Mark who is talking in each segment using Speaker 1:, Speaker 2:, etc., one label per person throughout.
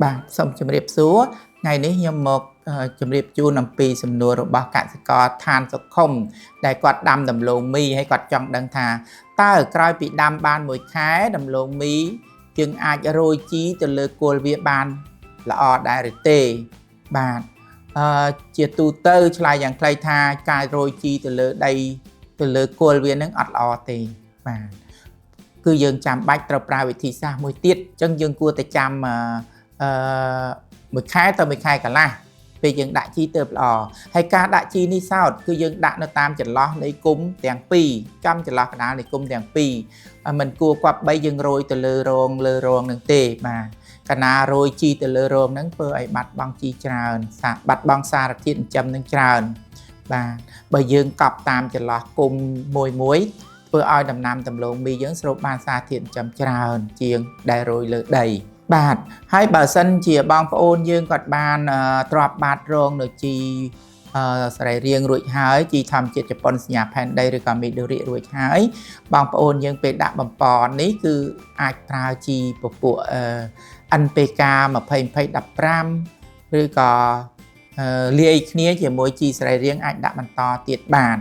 Speaker 1: បាទសូមជម្រាបសួរថ្ងៃនេះខ្ញុំមកជម្រាបជូនអំពីសំណួររបស់កសិករឋានសុខុមដែលគាត់ដាំដំឡូងមីហើយគាត់ចង់ដឹងថាតើក្រោយពីដាំបានមួយខែដំឡូងមីយើងអាចរោយជីទៅលើគល់វាបានល្អដែរឬទេបាទជាទូទៅឆ្លើយយ៉ាងខ្លីថាការរោយជីទៅលើដីទៅលើគល់វានឹងអត់ល្អទេបាទគឺយើងចាំបាច់ត្រូវប្រើវិធីសាស្ត្រមួយទៀតអញ្ចឹងយើងគួរតែចាំមួយខែទៅមួយខែកន្លះពេលយើងដាក់ជីទៅល្អហើយការដាក់ជីនេះសោតគឺយើងដាក់នៅតាមចន្លោះនៃគុម្ពទាំងពីរចំចន្លោះកណ្ដាលនៃគុម្ពទាំងពីរមិនគួរគប្បីយើងរោយទៅលើរងនឹងទេបាទកាលណារោយជីទៅលើរងហ្នឹងធ្វើឲ្យបាត់បង់ជីច្រើនបាត់បង់សារធាតុចិញ្ចឹមនឹងច្រើនបាទបើយើងកប់តាមចន្លោះគុម្ពមួយធ្វើឲ្យដំណាំដំឡូងមីយើងស្រូបបានសារធាតុចិញ្ចឹមច្រើនជាងដែលរោយលើដីបាទហើយបើសិនជាបងប្អូនយើងគាត់បានទ្រាប់បាតរងនៅជីសរីរាង្គរួចហើយជីធម្មជាតិជប៉ុនសញ្ញាផែនដីឬក៏មីដូរីរួចហើយបងប្អូនយើងពេលដាក់បំពន់នេះគឺអាចប្រើជីពពួក NPK 20-20-15 ឬក៏លាយគ្នាជាមួយជីសរីរាង្គអាចដាក់បន្តទៀតបាន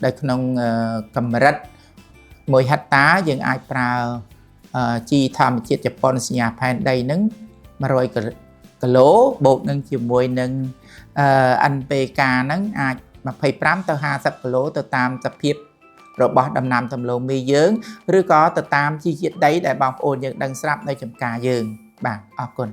Speaker 1: ដោយក្នុងកម្រិត1ហិកតាយើងអាចប្រើជីធម្មជាតិជប៉ុនសញ្ញាផែនដីនឹង100គីឡូបូកនឹងជាមួយនឹង NPK ហ្នឹងអាច25ទៅ50គីឡូទៅតាមសភាពរបស់ដំណាំដំឡូងមីយើងឬក៏ទៅតាមជីជាតិដីដែលបងប្អូនយើងដឹងស្រាប់នៅចំការយើងបាទអរគុណ